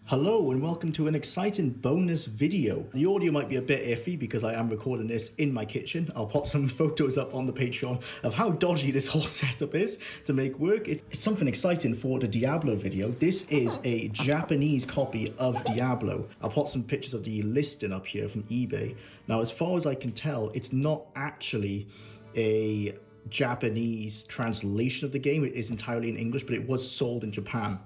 Hello and welcome to an exciting bonus video. The audio might be a bit iffy because I am recording this in my kitchen. I'll put some photos up on the Patreon of how dodgy this whole setup is to make work. It's something exciting for the Diablo video. This is a Japanese copy of Diablo. I'll put some pictures of the listing up here from eBay. Now, as far as I can tell, it's not actually a Japanese translation of the game. It is entirely in English, but it was sold in Japan.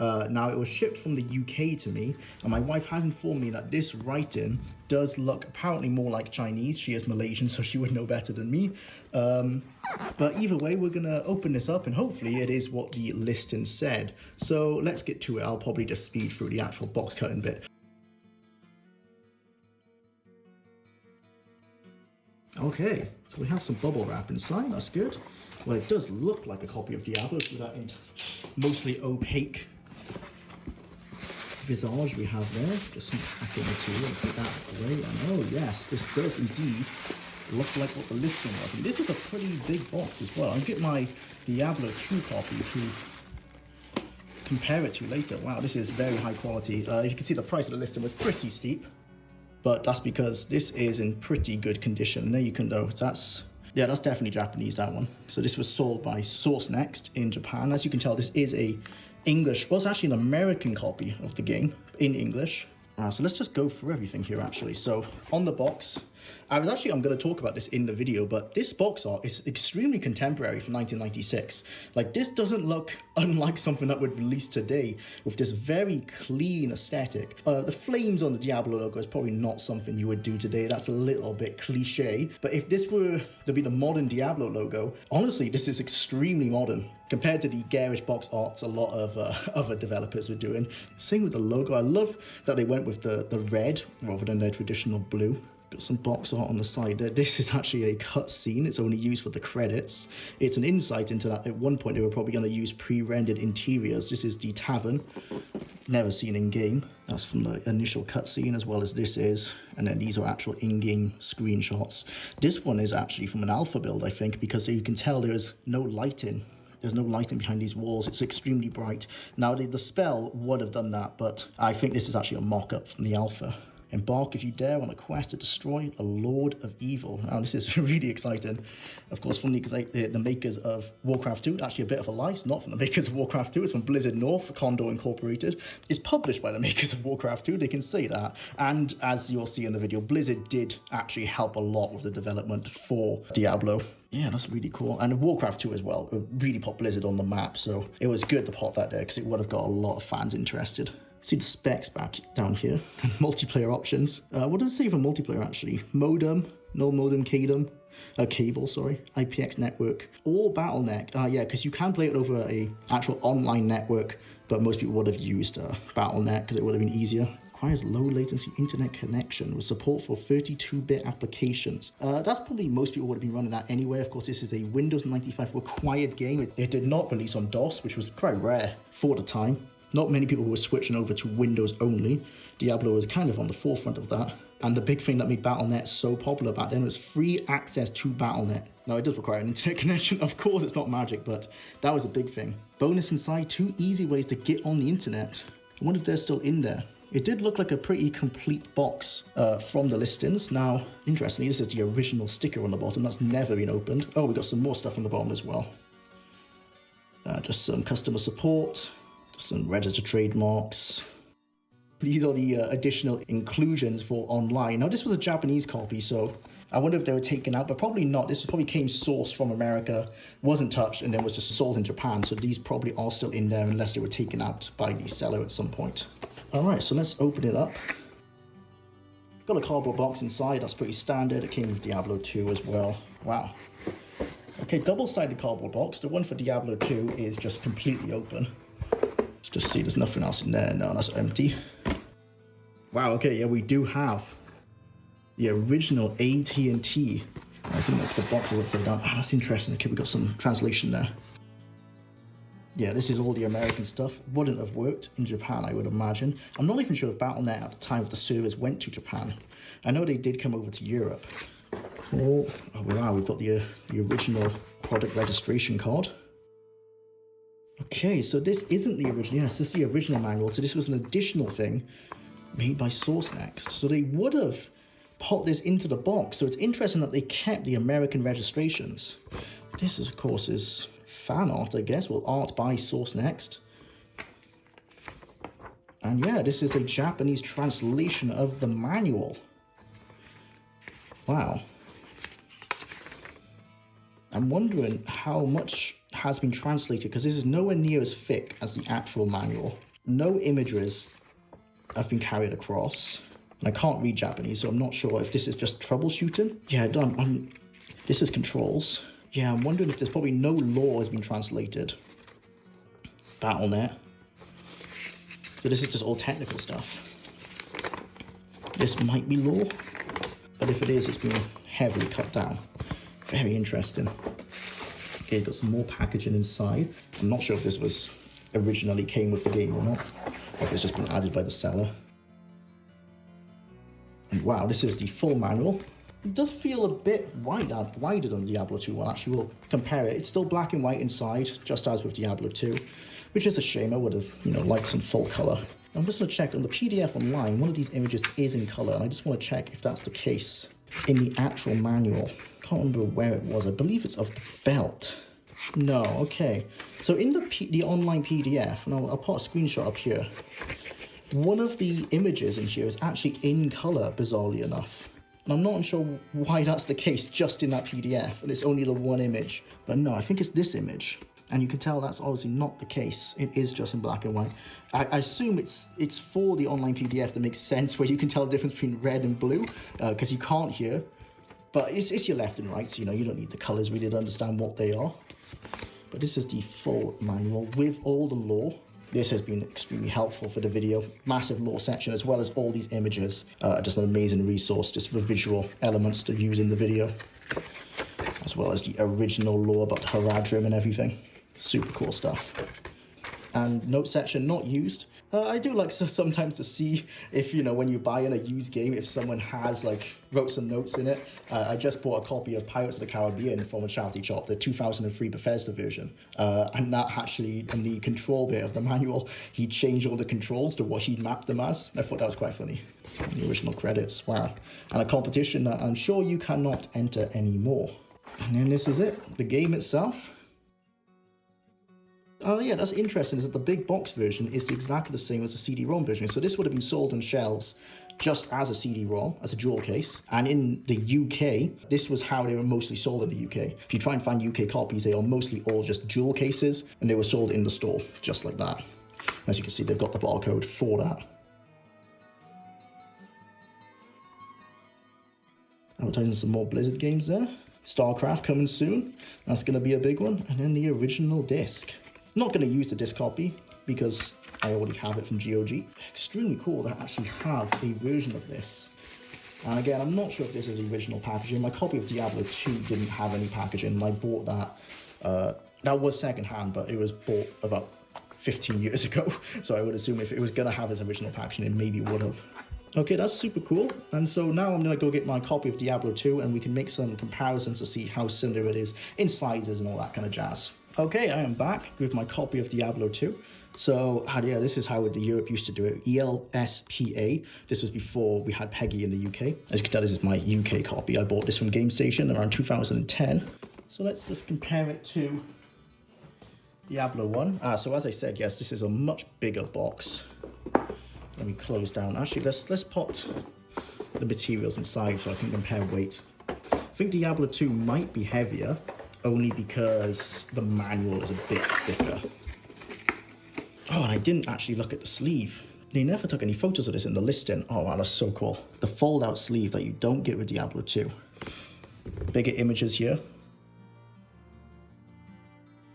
Now, it was shipped from the UK to me, and my wife has informed me that this writing does look apparently more like Chinese. She is Malaysian, so she would know better than me. But either way, we're going to open this up, and hopefully it is what the listing said. So let's get to it. I'll probably just speed through the actual box cutting bit. Okay, so we have some bubble wrap inside, that's good. Well, it does look like a copy of Diablo through that mostly opaque visage we have there. Just some packing material, let's get that away. And oh yes, this does indeed look like what the listing was. And this is a pretty big box as well. I'll get my Diablo 2 copy to compare it to later. Wow, this is very high quality. As you can see, the price of the listing was pretty steep, but that's because this is in pretty good condition. And there you can know, that's definitely Japanese, that one. So this was sold by Source Next in Japan. As you can tell, this is a English, well, it's actually an American copy of the game in English. So let's just go through everything here actually. So on the box, I'm going to talk about this in the video, but this box art is extremely contemporary from 1996. Like, this doesn't look unlike something that would release today with this very clean aesthetic. The flames on the Diablo logo is probably not something you would do today. That's a little bit cliche. But if this were to be the modern Diablo logo, honestly, this is extremely modern compared to the garish box arts a lot of other developers were doing. Same with the logo. I love that they went with the red rather than their traditional blue. Got some box art on the side there. This is actually a cut scene. It's only used for the credits. It's an insight into that. At one point, they were probably going to use pre-rendered interiors. This is the tavern. Never seen in game. That's from the initial cutscene, as well as this is. And then these are actual in-game screenshots. This one is actually from an alpha build, I think, because you can tell there is no lighting. There's no lighting behind these walls. It's extremely bright. Now, the spell would have done that, but I think this is actually a mock-up from the alpha. Embark if you dare on a quest to destroy a Lord of Evil. Now, this is really exciting. Of course, from the makers of Warcraft 2. Actually, a bit of a lie. It's not from the makers of Warcraft 2. It's from Blizzard North, Condor Incorporated. It's published by the makers of Warcraft 2. They can say that. And as you'll see in the video, Blizzard did actually help a lot with the development for Diablo. Yeah, that's really cool. And Warcraft 2 as well. It really put Blizzard on the map. So it was good to put that there because it would have got a lot of fans interested. See the specs back down here. Multiplayer options. What does it say for multiplayer actually? Modem, no modem, cable, IPX network, or Battle.net. Yeah, because you can play it over a actual online network, but most people would have used Battle.net because it would have been easier. Requires low latency internet connection with support for 32-bit applications. That's probably most people would have been running that anyway. Of course, this is a Windows 95 required game. It did not release on DOS, which was quite rare for the time. Not many people who were switching over to Windows only. Diablo was kind of on the forefront of that. And the big thing that made Battle.net so popular back then was free access to Battle.net. Now, it does require an internet connection. Of course, it's not magic, but that was a big thing. Bonus inside, 2 easy ways to get on the internet. I wonder if they're still in there. It did look like a pretty complete box from the listings. Now, interestingly, this is the original sticker on the bottom. That's never been opened. Oh, we got some more stuff on the bottom as well. Just some customer support. Some registered trademarks. These are the additional inclusions for online. Now, this was a Japanese copy, so I wonder if they were taken out, but probably not. This probably came sourced from America, wasn't touched, and then was just sold in Japan. So these probably are still in there unless they were taken out by the seller at some point. All right, so let's open it up. Got a cardboard box inside. That's pretty standard. It came with Diablo 2 as well. Wow. Okay, double-sided cardboard box. The one for Diablo 2 is just completely open. Let's just see, there's nothing else in there. No, that's empty. Wow, okay, yeah, we do have the original AT&T. I think that's the box is upside down. That's interesting. Okay, we got some translation there. Yeah, this is all the American stuff. Wouldn't have worked in Japan, I would imagine. I'm not even sure if Battle.net at the time of the servers went to Japan. I know they did come over to Europe. Cool. Oh, wow, we've got the original product registration card. Okay, so this isn't the original. Yes, this is the original manual. So this was an additional thing made by Source Next. So they would have put this into the box. So it's interesting that they kept the American registrations. This is, of course, is fan art, I guess. Well, art by Source Next. And yeah, this is a Japanese translation of the manual. Wow. I'm wondering how much has been translated, because this is nowhere near as thick as the actual manual. No images have been carried across. And I can't read Japanese, so I'm not sure if this is just troubleshooting. Yeah, done. This is controls. Yeah, I'm wondering if there's probably no lore has been translated. BattleNet. So this is just all technical stuff. This might be lore, but if it is, it's been heavily cut down. Very interesting. Okay, got some more packaging inside. I'm not sure if this was originally came with the game or not, or if it's just been added by the seller. And wow, this is the full manual. It does feel a bit wider than Diablo 2 one. Actually, we'll compare it. It's still black and white inside, just as with Diablo 2, which is a shame. I would have, liked some full color. I'm just going to check on the PDF online. One of these images is in color, and I just want to check if that's the case in the actual manual. Can't remember where it was. I believe it's of the belt. No, okay. So in the online PDF, and I'll put a screenshot up here. One of the images in here is actually in color, bizarrely enough. And I'm not sure why that's the case just in that PDF, and it's only the one image. But no, I think it's this image. And you can tell that's obviously not the case. It is just in black and white. I assume it's for the online PDF that makes sense, where you can tell the difference between red and blue, because you can't here. But it's your left and right, so you don't need the colors really to understand what they are. But this is the full manual with all the lore. This has been extremely helpful for the video. Massive lore section, as well as all these images. Just an amazing resource just for visual elements to use in the video, as well as the original lore about Haradrim and everything. Super cool stuff. And note section not used. I do like sometimes to see if, when you buy in a used game, if someone has wrote some notes in it. I just bought a copy of Pirates of the Caribbean from a charity shop, the 2003 Bethesda version. And that actually, in the control bit of the manual, he changed all the controls to what he mapped them as. I thought that was quite funny. The original credits, wow. And a competition that I'm sure you cannot enter anymore. And then this is it, the game itself. Oh yeah, that's interesting, is that the big box version is exactly the same as the CD-ROM version. So this would have been sold on shelves just as a CD-ROM, as a jewel case. And in the UK, this was how they were mostly sold in the UK. If you try and find UK copies, they are mostly all just jewel cases, and they were sold in the store, just like that. As you can see, they've got the barcode for that. Advertising some more Blizzard games there. StarCraft coming soon. That's going to be a big one. And then the original disc. I'm not going to use the disc copy because I already have it from GOG. Extremely cool to actually have a version of this. And again, I'm not sure if this is the original packaging. My copy of Diablo 2 didn't have any packaging, and I bought that. That was secondhand, but it was bought about 15 years ago. So I would assume if it was going to have its original packaging, it maybe would have. Okay, that's super cool. And so now I'm going to go get my copy of Diablo 2, and we can make some comparisons to see how similar it is in sizes and all that kind of jazz. Okay, I am back with my copy of Diablo 2. So, yeah, this is how the Europe used to do it. ELSPA. This was before we had PEGI in the UK. As you can tell, this is my UK copy. I bought this from GameStation around 2010. So let's just compare it to Diablo 1. So as I said, yes, this is a much bigger box. Let me close down. Actually, let's put the materials inside so I can compare weight. I think Diablo 2 might be heavier, only because the manual is a bit thicker. Oh, and I didn't actually look at the sleeve. They never took any photos of this in the listing. Oh wow, that's so cool. The fold-out sleeve that you don't get with Diablo 2. Bigger images here.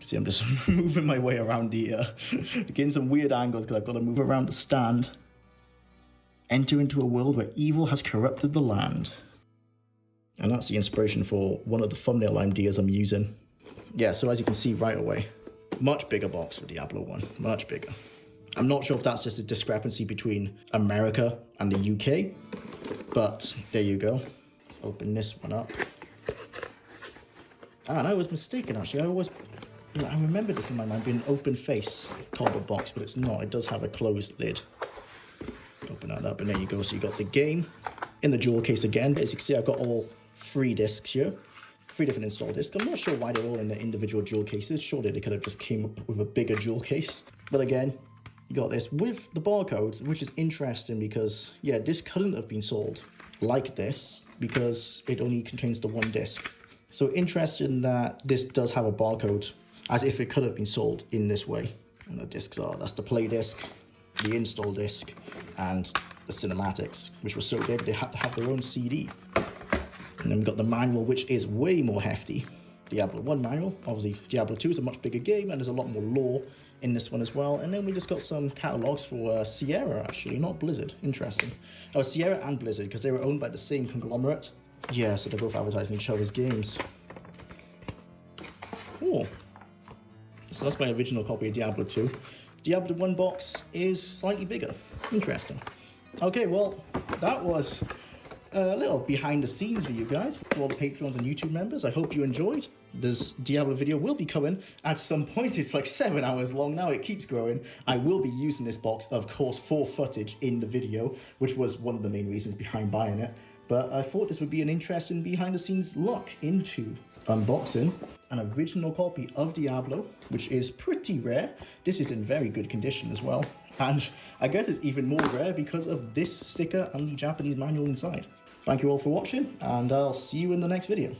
See, I'm just moving my way around the, getting some weird angles because I've got to move around the stand. Enter into a world where evil has corrupted the land. And that's the inspiration for one of the thumbnail ideas I'm using. Yeah, so as you can see right away, much bigger box for Diablo 1, much bigger. I'm not sure if that's just a discrepancy between America and the UK, but there you go. Let's open this one up. And I was mistaken actually, I remember this in my mind being an open face cardboard box, but it's not. It does have a closed lid. Open that up, and there you go. So you got the game in the jewel case again. But as you can see, I've got all 3 discs here. 3 different install discs. I'm not sure why they're all in the individual jewel cases. Surely they could have just came up with a bigger jewel case. But again, you got this with the barcode, which is interesting because, yeah, this couldn't have been sold like this because it only contains the 1 disc. So interesting that this does have a barcode, as if it could have been sold in this way. And the discs are, that's the play disc, the install disc, and the cinematics, which was so big they had to have their own CD. And then we've got the manual, which is way more hefty. Diablo 1 manual. Obviously, Diablo 2 is a much bigger game, and there's a lot more lore in this one as well. And then we just got some catalogs for Sierra, actually, not Blizzard. Interesting. Oh, Sierra and Blizzard, because they were owned by the same conglomerate. Yeah, so they're both advertising each other's games. Cool. So that's my original copy of Diablo 2. Diablo 1 box is slightly bigger. Interesting. Okay, well, that was a little behind the scenes for you guys, for all the Patreons and YouTube members. I hope you enjoyed. This Diablo video will be coming at some point. It's like 7 hours long now. It keeps growing. I will be using this box, of course, for footage in the video, which was one of the main reasons behind buying it. But I thought this would be an interesting behind the scenes look into unboxing an original copy of Diablo, which is pretty rare. This is in very good condition as well. And I guess it's even more rare because of this sticker and the Japanese manual inside. Thank you all for watching, and I'll see you in the next video.